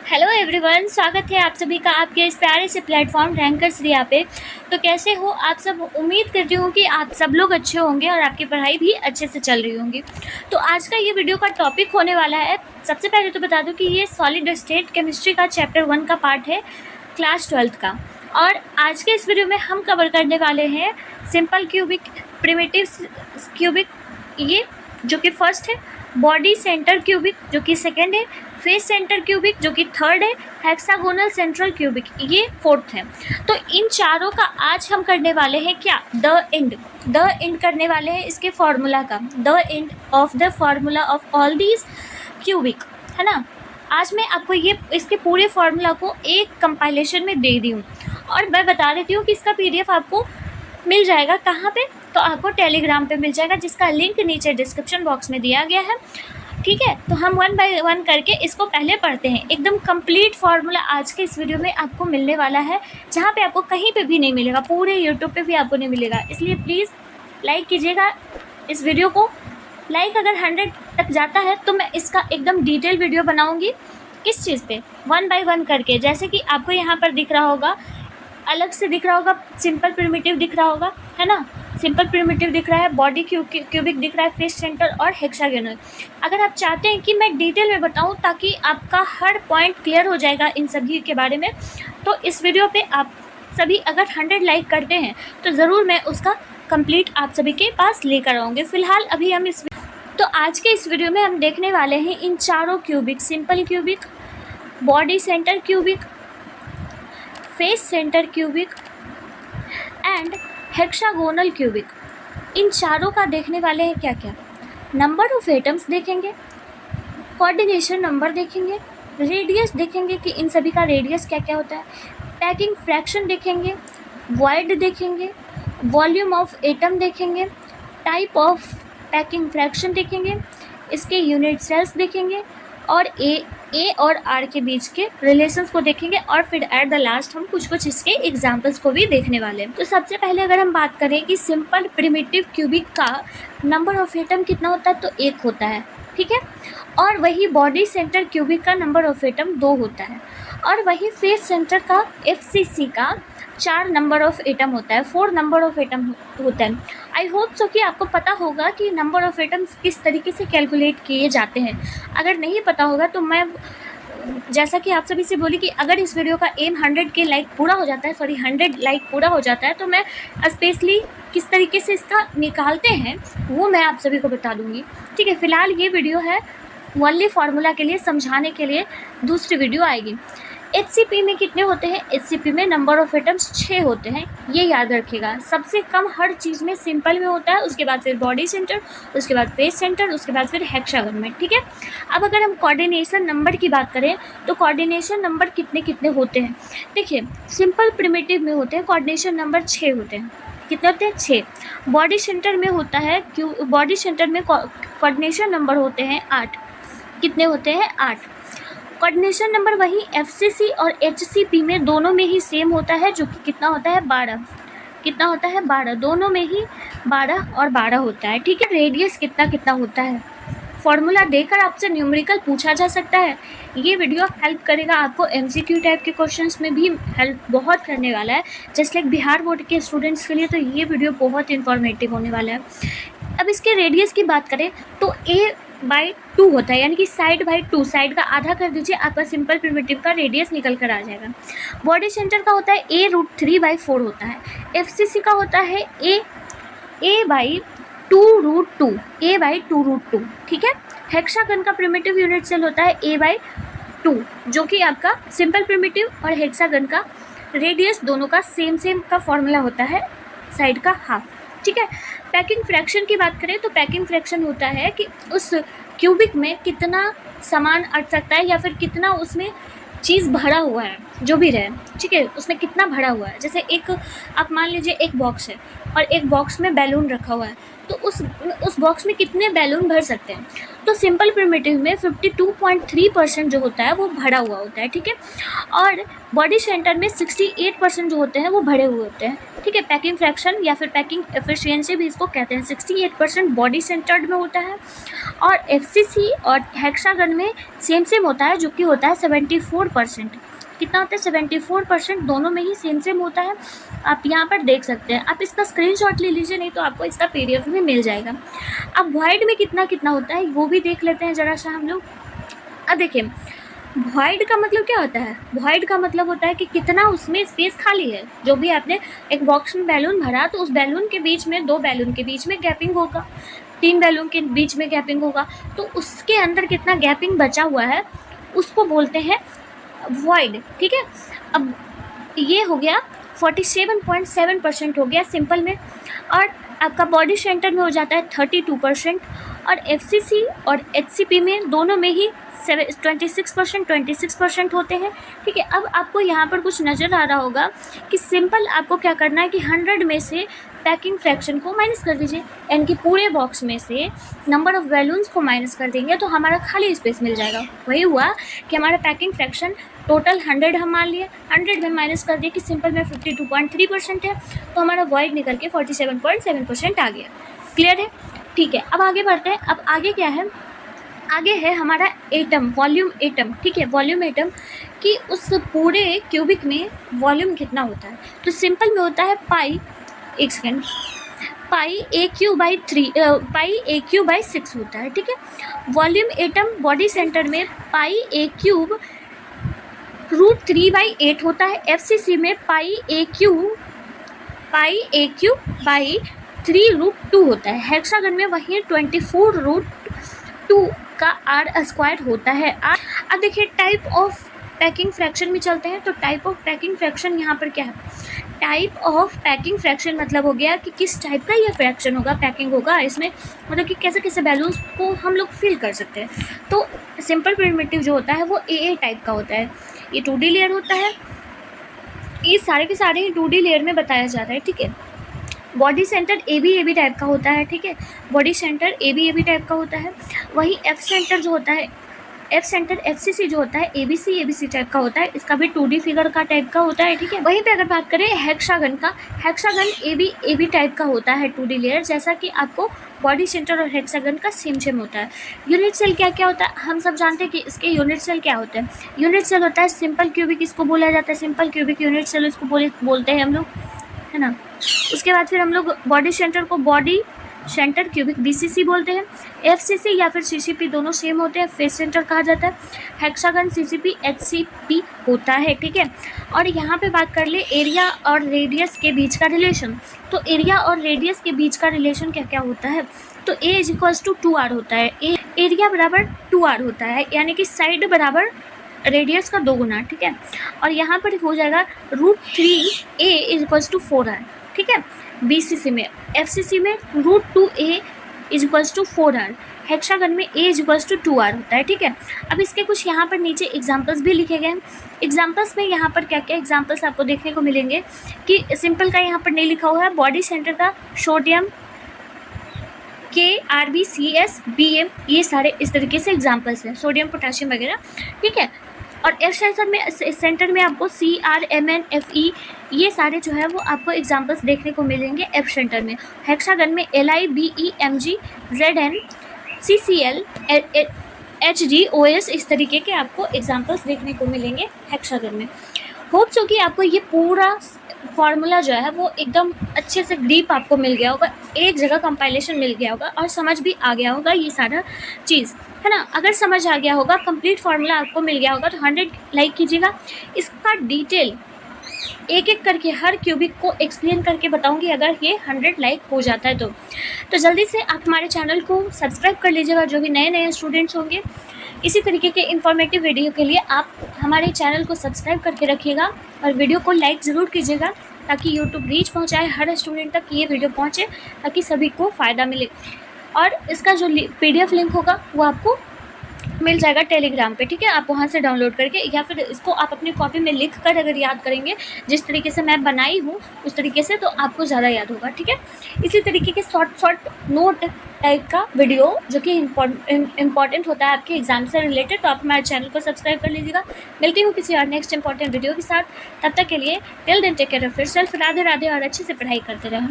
Hello everyone, स्वागत है आप सभी का आपके इस प्यारे से प्लेटफॉर्म रैंकर्स रिया पे। तो कैसे हो आप सब? उम्मीद करती हूँ कि आप सब लोग अच्छे होंगे और आपकी पढ़ाई भी अच्छे से चल रही होंगी। तो आज का ये वीडियो का टॉपिक होने वाला है, सबसे पहले तो बता दूँ कि ये सॉलिड स्टेट केमिस्ट्री का चैप्टर 1 का पार्ट है, क्लास 12th का। और आज के इस वीडियो में हम कवर करने वाले हैं सिंपल क्यूबिक, प्रिमिटिव क्यूबिक ये जो कि फर्स्ट है, बॉडी सेंटर क्यूबिक जो कि सेकेंड है, फेस सेंटर क्यूबिक जो कि थर्ड है, हेक्सागोनल सेंट्रल क्यूबिक ये फोर्थ है। तो इन चारों का आज हम करने वाले हैं क्या, द एंड करने वाले हैं इसके फॉर्मूला का, the end of the formula of all these cubic, है ना। आज मैं आपको ये इसके पूरे फॉर्मूला को एक कंपाइलेशन में दे दी हूँ और मैं बता देती हूँ कि इसका PDF आपको मिल जाएगा कहाँ पे, तो आपको टेलीग्राम पे मिल जाएगा, जिसका लिंक नीचे डिस्क्रिप्शन बॉक्स में दिया गया है। ठीक है, तो हम 1 बाय 1 करके इसको पहले पढ़ते हैं। एकदम कंप्लीट फार्मूला आज के इस वीडियो में आपको मिलने वाला है, जहाँ पे आपको कहीं पे भी नहीं मिलेगा, पूरे यूट्यूब पे भी आपको नहीं मिलेगा। इसलिए प्लीज़ लाइक कीजिएगा इस वीडियो को। लाइक अगर 100 तक जाता है तो मैं इसका एकदम डिटेल वीडियो बनाऊँगी। किस चीज़ पे? 1 बाय 1 करके। जैसे कि आपको यहाँ पर दिख रहा होगा, अलग से दिख रहा होगा, सिंपल प्रिमिटिव दिख रहा होगा, है ना। सिंपल प्रिमिटिव दिख रहा है, बॉडी क्यूबिक दिख रहा है, फेस सेंटर और हेक्सागोनल। अगर आप चाहते हैं कि मैं डिटेल में बताऊं ताकि आपका हर पॉइंट क्लियर हो जाएगा इन सभी के बारे में, तो इस वीडियो पे आप सभी अगर 100 लाइक करते हैं तो ज़रूर मैं उसका कंप्लीट आप सभी के पास लेकर आऊँगी। फ़िलहाल अभी हम तो आज के इस वीडियो में हम देखने वाले हैं इन चारों cubic, simple cubic, body centre cubic, face centre cubic and hexagonal cubic. इन चारों का देखने वाले हैं क्या क्या, नंबर ऑफ एटम्स देखेंगे, कोऑर्डिनेशन नंबर देखेंगे, रेडियस देखेंगे कि इन सभी का रेडियस क्या क्या होता है, पैकिंग फ्रैक्शन देखेंगे, वॉइड देखेंगे, वॉल्यूम ऑफ एटम देखेंगे, टाइप ऑफ पैकिंग फ्रैक्शन देखेंगे, इसके यूनिट सेल्स देखेंगे और ए और आर के बीच के रिलेशंस को देखेंगे और फिर एट द लास्ट हम कुछ इसके एग्जांपल्स को भी देखने वाले हैं। तो सबसे पहले अगर हम बात करें कि सिंपल प्रिमिटिव क्यूबिक का नंबर ऑफ एटम कितना होता है, तो 1 होता है, ठीक है। और वही बॉडी सेंटर क्यूबिक का नंबर ऑफ एटम 2 होता है, और वही फेस सेंटर का FCC का 4 नंबर ऑफ एटम होता है, 4 नंबर ऑफ एटम होता है। आई होप सो कि आपको पता होगा कि नंबर ऑफ एटम्स किस तरीके से कैलकुलेट किए जाते हैं। अगर नहीं पता होगा तो मैं, जैसा कि आप सभी से बोली कि अगर इस वीडियो का एम 100 के लाइक पूरा हो जाता है, 100 लाइक पूरा हो जाता है, तो मैं स्पेशली किस तरीके से इसका निकालते हैं वो मैं आप सभी को बता दूँगी। ठीक है, फ़िलहाल ये वीडियो है ओनली फार्मूला के लिए, समझाने के लिए दूसरी वीडियो आएगी। HCP में कितने होते हैं? HCP में नंबर ऑफ एटम्स 6 होते हैं, ये याद रखिएगा। सबसे कम हर चीज़ में सिंपल में होता है, उसके बाद फिर बॉडी सेंटर, उसके बाद फेस सेंटर, उसके बाद फिर हेक्सागन में, ठीक है। अब अगर हम कोऑर्डिनेशन नंबर की बात करें तो कोऑर्डिनेशन नंबर कितने कितने होते हैं? देखिए, सिंपल प्रिमिटिव में होते हैं कोऑर्डिनेशन नंबर 6 होते हैं। कितने होते हैं? 6। बॉडी सेंटर में होता है, बॉडी सेंटर में कोऑर्डिनेशन नंबर होते हैं 8। कितने होते हैं? 8। कोऑर्डिनेशन नंबर वही FCC और HCP में दोनों में ही सेम होता है, जो कि कितना होता है? 12। कितना होता है? 12। दोनों में ही 12 और 12 होता है, ठीक है। रेडियस कितना कितना होता है, फॉर्मूला देकर आपसे न्यूमेरिकल पूछा जा सकता है। ये वीडियो हेल्प करेगा आपको, MCQ टाइप के क्वेश्चंस में भी हेल्प बहुत करने वाला है, जस्ट लाइक बिहार बोर्ड के स्टूडेंट्स के लिए तो ये वीडियो बहुत इन्फॉर्मेटिव होने वाला है। अब इसके रेडियस की बात करें तो A/2 होता है, यानी कि साइड बाई 2, साइड का आधा कर दीजिए, आपका सिंपल प्रिमिटिव का रेडियस निकल कर आ जाएगा। बॉडी सेंटर का होता है A√3/4 होता है। FCC का होता है A/2√2, A/2√2, ठीक है। हेक्सागन का प्रिमिटिव यूनिट सेल होता है A/2, जो कि आपका सिंपल प्रिमिटिव और हेक्सागन का रेडियस दोनों का सेम का फॉर्मूला होता है, साइड का हाफ, ठीक है। पैकिंग फ्रैक्शन की बात करें तो पैकिंग फ्रैक्शन होता है कि उस क्यूबिक में कितना सामान अट सकता है या फिर कितना उसमें चीज़ भरा हुआ है, जो भी रहे, ठीक है, उसमें कितना भरा हुआ है। जैसे एक आप मान लीजिए एक बॉक्स है और एक बॉक्स में बैलून रखा हुआ है, तो उस बॉक्स में कितने बैलून भर सकते हैं। तो सिंपल प्रिमिटिव में 52.3% जो होता है वो भरा हुआ होता है, ठीक है। और बॉडी सेंटर में 68% जो होते हैं वो भरे हुए होते हैं, ठीक है। पैकिंग फ्रैक्शन या फिर पैकिंग एफिशिएंसी भी इसको कहते हैं। 68% बॉडी सेंटर्ड में होता है और एफसीसी और हेक्सागन में सेम होता है, जो कि होता है 74%। कितना होता है? 74%। दोनों में ही सेम होता है। आप यहाँ पर देख सकते हैं, आप इसका स्क्रीनशॉट ले लीजिए, नहीं तो आपको इसका पीडीएफ में मिल जाएगा। अब वॉइड में कितना होता है वो भी देख लेते हैं ज़रा सा हम लोग। अब देखिए, वॉइड का मतलब क्या होता है? वॉइड का मतलब होता है कि कितना उसमें स्पेस खाली है। जो भी आपने एक बॉक्स में बैलून भरा, तो उस बैलून के बीच में 2 बैलून के बीच में गैपिंग होगा, 3 बैलून के बीच में गैपिंग होगा, तो उसके अंदर कितना गैपिंग बचा हुआ है उसको बोलते हैं वॉइड, ठीक है। अब ये हो गया 47.7% हो गया सिंपल में। और आपका बॉडी सेंटर में हो जाता है 32%। और एफसीसी और एचसीपी में दोनों में ही 26% होते हैं, ठीक है। अब आपको यहाँ पर कुछ नज़र आ रहा होगा कि सिंपल आपको क्या करना है कि 100 में से पैकिंग फ्रैक्शन को माइनस कर दीजिए, यानी कि पूरे बॉक्स में से नंबर ऑफ़ बैलून्स को माइनस कर देंगे तो हमारा खाली स्पेस मिल जाएगा। वही हुआ कि हमारा पैकिंग फ्रैक्शन टोटल 100 हम मान लिए, 100 में माइनस कर दिए कि सिंपल में 52.3% है, तो हमारा वॉइड निकल के 47.7% आ गया। क्लियर है? ठीक है। अब आगे बढ़ते हैं। अब आगे क्या है? आगे है हमारा एटम, वॉल्यूम एटम, ठीक है। वॉल्यूम एटम कि उस पूरे क्यूबिक में वॉल्यूम कितना होता है। तो सिंपल में होता है पाई, एक सेकेंड, पाई AQ/6 होता है, ठीक है। वॉल्यूम एटम बॉडी सेंटर में पाई AQ √3/8 होता है। एफसीसी में पाई AQ/3√2 होता है। हेक्सागन में वही 24√2 का R² होता है। अब देखिए टाइप ऑफ पैकिंग फ्रैक्शन में चलते हैं। तो टाइप ऑफ पैकिंग फ्रैक्शन यहाँ पर क्या है? टाइप ऑफ पैकिंग फ्रैक्शन मतलब हो गया कि किस टाइप का ये फ्रैक्शन होगा, पैकिंग होगा इसमें, मतलब कि कैसे कैसे बैलून्स को हम लोग फिल कर सकते हैं। तो सिंपल प्रिमिटिव जो होता है वो AA टाइप का होता है। ये 2D लेयर होता है। ये सारे के सारे 2D लेयर में बताया जा रहा है, ठीक है। बॉडी सेंटर AB टाइप का होता है, ठीक है। बॉडी सेंटर AB टाइप का होता है। वहीं एफ सेंटर जो होता है, एफ सेंटर FCC जो होता है ABC टाइप का होता है। इसका भी 2D फिगर का टाइप का होता है, ठीक है। वहीं पे अगर बात करें हेक्सागन का, हेक्सागन AB टाइप का होता है 2D लेयर, जैसा कि आपको बॉडी सेंटर और हेक्सागन का सेम होता है। यूनिट सेल क्या क्या होता है हम सब जानते हैं कि इसके यूनिट सेल क्या होते हैं। यूनिट सेल होता है सिंपल क्यूबिक, इसको बोला जाता है सिंपल क्यूबिक यूनिट सेल, इसको बोलते हैं हम लोग, है ना। उसके बाद फिर हम लोग बॉडी सेंटर को बॉडी सेंटर क्यूबिक BCC बोलते हैं। FCC या फिर CCP दोनों सेम होते हैं, फेस सेंटर कहा जाता है। हेक्सागन CCP HCP होता है, ठीक है। और यहाँ पे बात कर ले एरिया और रेडियस के बीच का रिलेशन। तो एरिया और रेडियस के बीच का रिलेशन क्या क्या होता है? तो A = 2R होता है। एरिया बराबर 2R होता है, यानी कि साइड बराबर रेडियस का 2 गुना, ठीक है। और यहाँ पर हो जाएगा √3A = 4R, ठीक है। BCC में, FCC में √2A = 4R, हेक्सागन में A = 2R होता है, ठीक है। अब इसके कुछ यहाँ पर नीचे एग्जाम्पल्स भी लिखे गए हैं। एग्जाम्पल्स में यहाँ पर क्या क्या एग्जाम्पल्स आपको देखने को मिलेंगे कि सिंपल का यहाँ पर नहीं लिखा हुआ है। बॉडी सेंटर का sodium K, RB, CS, BM, ये सारे इस तरीके से एग्जाम्पल्स हैं, सोडियम पोटाशियम वगैरह, ठीक है। और एफ सेंटर में आपको CR, MN, FE ये सारे जो है वो आपको एग्जाम्पल्स देखने को मिलेंगे एफ सेंटर में। हेक्सागन में Li, Be, Mg, Zn, CCl, Hg, OS इस तरीके के आपको एग्जाम्पल्स देखने को मिलेंगे हेक्सागन में। होप सो कि आपको ये पूरा फार्मूला जो है वो एकदम अच्छे से डीप आपको मिल गया होगा, एक जगह कंपाइलेशन मिल गया होगा और समझ भी आ गया होगा ये सारा चीज़, है ना। अगर समझ आ गया होगा, कंप्लीट फार्मूला आपको मिल गया होगा तो 100 लाइक कीजिएगा। इसका डिटेल एक एक करके हर क्यूबिक को एक्सप्लेन करके बताऊंगी अगर ये 100 लाइक हो जाता है तो जल्दी से आप हमारे चैनल को सब्सक्राइब कर लीजिएगा। जो भी नए नए स्टूडेंट्स होंगे इसी तरीके के इन्फॉर्मेटिव वीडियो के लिए आप हमारे चैनल को सब्सक्राइब करके रखिएगा और वीडियो को लाइक ज़रूर कीजिएगा ताकि यूट्यूब रीच पहुंचाए, हर स्टूडेंट तक ये वीडियो पहुंचे ताकि सभी को फ़ायदा मिले। और इसका जो PDF लिंक होगा वो आपको मिल जाएगा टेलीग्राम पे, ठीक है। आप वहाँ से डाउनलोड करके या फिर इसको आप अपनी कॉपी में लिख कर अगर याद करेंगे जिस तरीके से मैं बनाई हूँ उस तरीके से, तो आपको ज़्यादा याद होगा, ठीक है। इसी तरीके के शॉर्ट नोट टाइप का वीडियो जो कि इम्पॉर्टेंट होता है आपके एग्जाम से रिलेटेड, तो आप हमारे चैनल को सब्सक्राइब कर लीजिएगा। मिलती हूँ किसी और नेक्स्ट इंपॉर्टेंट वीडियो के साथ, तब तक के लिए till then take care of yourself. Radhe Radhe और अच्छे से पढ़ाई करते रहें।